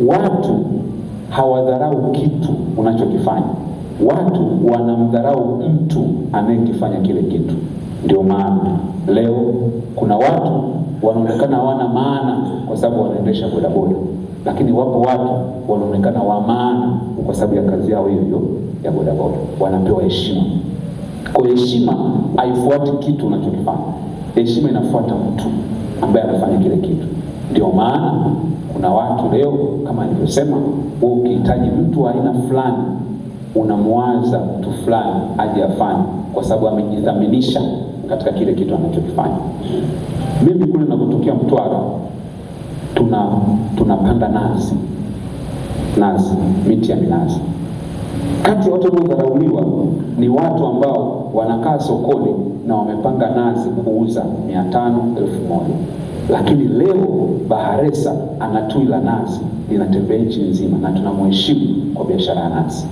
Watu hawadharau kitu unachokifanya, watu wanamdharau mtu anayekifanya kile kitu. Ndio maana leo kuna watu wanaonekana hawana maana kwa sababu wanaendesha bodaboda, lakini wapo watu wanaonekana wa maana kwa sababu ya kazi yao hiyo ya bodaboda, wanapewa heshima. Kwa heshima haifuati kitu unachokifanya, heshima inafuata mtu ambaye anafanya kile kitu. Ndio maana kuna watu leo, kama nilivyosema, ukihitaji mtu wa aina fulani unamwaza mtu fulani aje afanye kwa sababu amejidhaminisha katika kile kitu anachokifanya. Mimi kule ninapotokea Mtwara, tunapanda nazi, miti ya minazi. Kati ya watu wanaodharauliwa ni watu ambao wanakaa sokoni na wamepanga nazi kuuza 500, 1000. Lakini leo Baharesa ana tui la nazi linatembea nchi nzima na tunamheshimu kwa biashara ya nazi.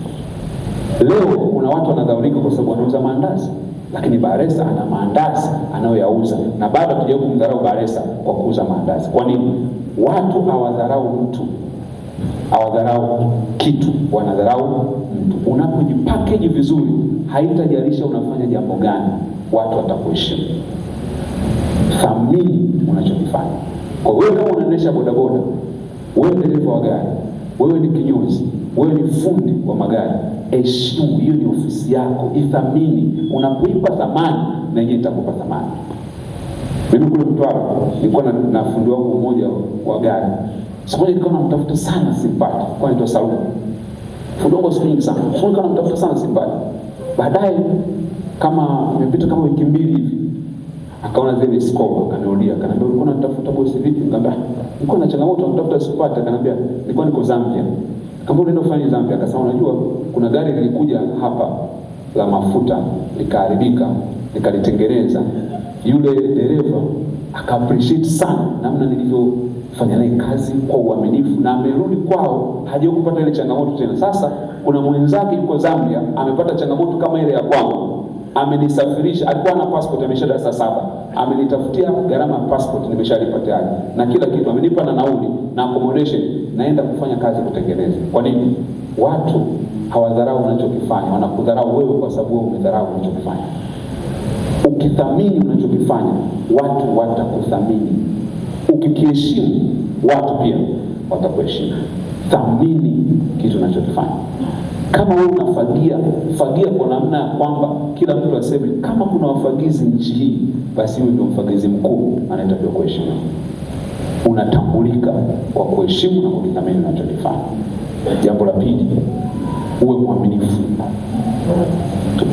Leo kuna watu wanadhaulika kwa sababu wanauza maandazi, lakini Baharesa ana maandazi anayoyauza na bado hatujawahi kumdharau Baharesa kwa kuuza maandazi. Kwa nini? Watu hawadharau mtu, hawadharau kitu, wanadharau mtu. Unapojipackage vizuri, haitajalisha unafanya jambo gani, watu watakuheshimu. Thamini unachokifanya. Kwa wewe kama unaendesha bodaboda, wewe dereva wa gari, wewe ni kinyozi, wewe ni fundi wa magari, heshimu, hiyo ni ofisi yako, ithamini. Unapoipa thamani na yeye itakupa thamani. Mimi kule Mtwara nilikuwa na fundi wangu mmoja wa gari. Siku moja nilikuwa namtafuta sana simpati, kwa anaitwa Saumu. Fundi wangu siku nyingi sana. Nilikuwa namtafuta sana simpati. Baadaye kama imepita kama wiki 2 hivi, akaona zile scope, akaniulia, akaniambia ulikuwa unatafuta bosi vipi? Nikamwambia nilikuwa na changamoto natafuta simpati. Akaniambia nilikuwa niko Zambia. Kama unaenda kufanya Zambia, akasema unajua kuna gari lilikuja hapa la mafuta likaharibika, nikalitengeneza. Yule dereva aka-appreciate sana namna nilivyofanya naye kazi kwa uaminifu, na amerudi kwao hajawahi kupata ile changamoto tena. Sasa kuna mwenzake yuko Zambia amepata changamoto kama ile ya kwangu, amenisafirisha, alikuwa na passport amesha darasa 7, amenitafutia gharama ya passport nimeshalipa tayari na kila kitu, amenipa na nauli na accommodation, naenda kufanya kazi kutengeneza. Kwa nini? Watu hawadharau unachokifanya, wanakudharau wewe kwa sababu wewe umedharau unachokifanya. Ukithamini unachokifanya, watu watakuthamini. Ukikiheshimu, watu pia watakuheshimu. Thamini kitu unachokifanya. Kama wewe fagia kwa namna ya kwamba kila mtu aseme kama kuna wafagizi nchi hii, basi wewe ndio mfagizi mkuu anayetakiwa kuheshimiwa. Unatambulika kwa kuheshimu na kuthamini unachokifanya. Jambo la pili, uwe mwaminifu.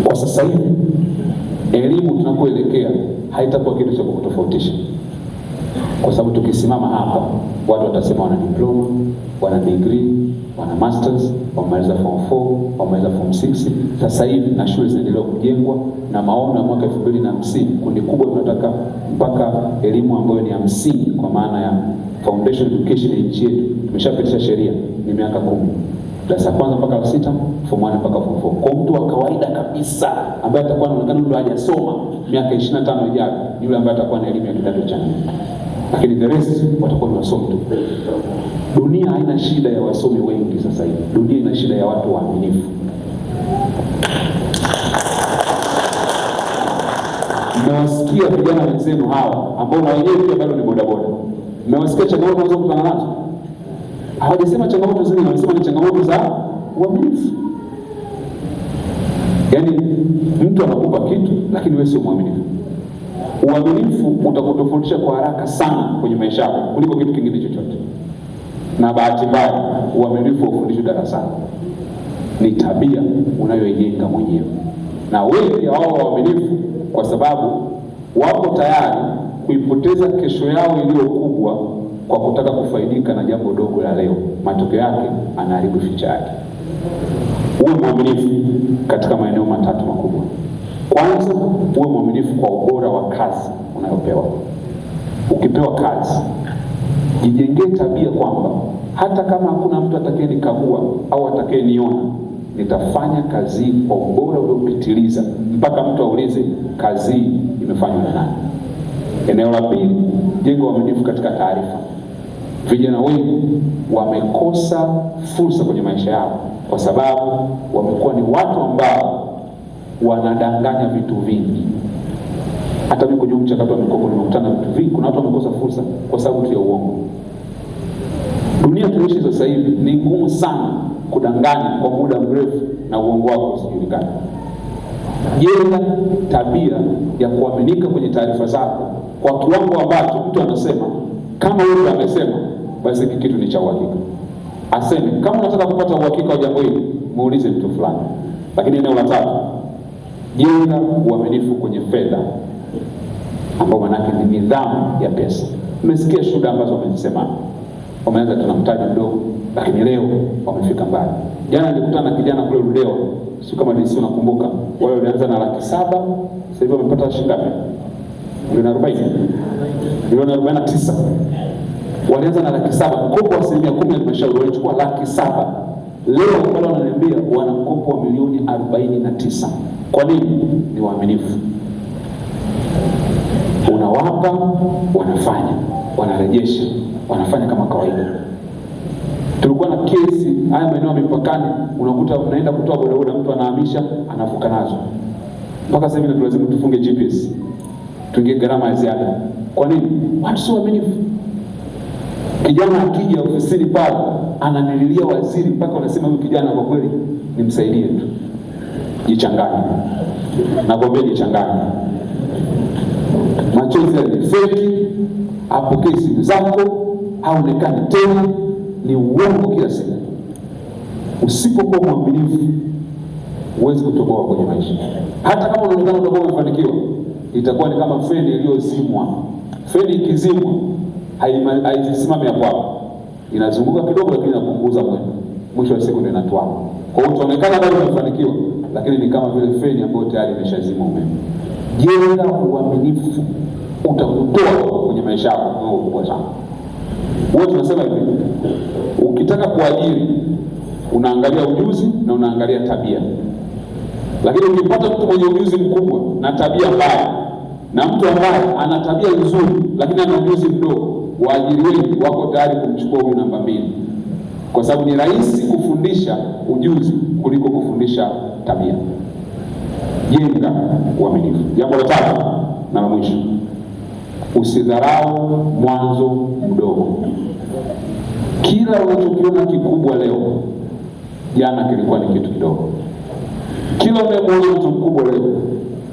Kwa sasa hivi elimu tunakoelekea haitakuwa kitu cha kutofautisha, kwa sababu tukisimama hapa watu watasema wana diploma, wana degree, wana masters, wamaliza form 4, wamaliza form 6. Sasa hivi na shule zinaendelea kujengwa, na maono ya mwaka 2050 kundi kubwa tunataka mpaka elimu ambayo ni 50 kwa maana ya foundation education ya nchi yetu. Tumeshapitisha sheria ni miaka 10. Darasa kwanza mpaka 6, form 1 mpaka form 4. Kwa mtu wa kawaida kabisa ambaye atakuwa anaonekana ndio hajasoma, miaka 25 ijayo yule ambaye atakuwa na elimu ya kidato cha 4. Lakini the rest watakuwa ni wasomi tu. Dunia haina shida ya wasomi wengi sasa hivi. Dunia ina shida ya watu waaminifu. Mmewasikia vijana wenzenu hawa ambao na wenyewe pia bado ni bodaboda. Mmewasikia changamoto wanazokutana nazo. Hawajasema changamoto zingine, wanasema ni changamoto za uaminifu. Yaani mtu anakupa kitu lakini wewe sio mwaminifu. Uaminifu utakutofautisha kwa haraka sana kwenye maisha yako kuliko kitu kingine chochote. Na bahati mbaya uaminifu ufundishwe darasani. Ni tabia unayoijenga mwenyewe. Na wengi hao waaminifu kwa sababu wako tayari kuipoteza kesho yao iliyo kubwa kwa kutaka kufaidika na jambo dogo la leo. Matokeo yake anaharibu future yake. Uwe mwaminifu katika maeneo matatu makubwa. Kwanza, uwe mwaminifu kwa ubora wa kazi unayopewa. Ukipewa kazi, jijengee tabia kwamba hata kama hakuna mtu atakayenikagua au atakayeniona, nitafanya kazi kwa ubora uliopitiliza mpaka mtu aulize kazi imefanywa na nani. Eneo la pili, jenga uaminifu katika taarifa. Vijana wengi wamekosa fursa kwenye maisha yao kwa sababu wamekuwa ni watu ambao wanadanganya vitu vingi. Hata mimi kwenye mchakato wa mikopo nimekutana na vitu vingi. Kuna watu wamekosa fursa kwa sababu tu ya uongo. Dunia tunaishi sasa hivi ni ngumu sana kudanganya kwa muda mrefu na uongo wako usijulikane. Jenga tabia ya kuaminika kwenye taarifa zako kwa kiwango ambacho mtu anasema kama yeye amesema basi kitu ni cha uhakika. Aseme kama unataka kupata uhakika wa jambo hili muulize mtu fulani. Lakini eneo la tatu, jenga uaminifu kwenye fedha, ambao manake ni nidhamu ya pesa. Umesikia shuhuda ambazo wamesema wameanza tuna mtaji mdogo lakini leo wamefika mbali. Jana nilikutana na kijana kule Ludewa, sio kama DC unakumbuka, wao walianza na 700,000, sasa hivi wamepata shilingi ngapi? Milioni 40, milioni 49. Walianza na 700,000, mkopo wa 10% ya halmashauri, walichukua 700,000. Leo wale wananiambia wana mkopo wa milioni 49. Kwa nini? Ni waaminifu. Unawapa, wanafanya, wanarejesha, wanafanya kama kawaida. Tulikuwa na kesi haya maeneo ya mipakani, unakuta unaenda kutoa bodaboda, mtu anahamisha, anavuka nazo. Mpaka sasa hivi lazima tufunge GPS, tuingie gharama ya ziada. Kwa nini? Watu sio waaminifu. Kijana akija ofisini pale ananililia waziri, mpaka unasema huyu kijana kwa kweli nimsaidie tu. Jichanganye. Nakwambia jichanganye. Machozi ni feki, apokee simu zako, haonekani tena, ni uongo kila siku. Usipokuwa mwaminifu huwezi kutoboa kwenye maisha. Hata kama unaonekana utakuwa umefanikiwa, itakuwa ni kama feni iliyozimwa. Feni ikizimwa haisimami hapo, inazunguka kidogo lakini inapunguza mwendo, mwisho wa siku ndio inatwaa. Kwa hiyo utaonekana bado umefanikiwa, lakini ni kama vile feni ambayo tayari imeshazima umeme. Jenga uaminifu, utakutoa kwenye maisha yako kwa ukubwa sana. Wewe tunasema hivi, ukitaka kuajiri unaangalia ujuzi na unaangalia tabia. Lakini ukipata mtu mwenye ujuzi mkubwa na tabia mbaya, na mtu ambaye ana tabia nzuri lakini ana ujuzi mdogo, waajiri wengi wako tayari kumchukua huyu namba 2, kwa sababu ni rahisi kufundisha ujuzi kuliko kufundisha tabia. Jenga uaminifu. Jambo la 3 na la mwisho, usidharau mwanzo mdogo. Kila unachokiona kikubwa leo, jana kilikuwa ni kitu kidogo. Kila unayemwona mtu mkubwa leo,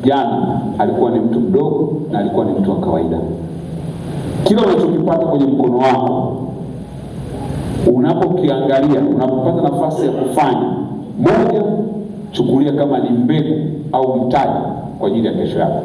jana alikuwa ni mtu mdogo na alikuwa ni mtu wa kawaida. Kila unachokipata kwenye mkono wako, unapokiangalia, unapopata nafasi ya kufanya moja, chukulia kama ni mbegu au mtaji kwa ajili ya kesho yako.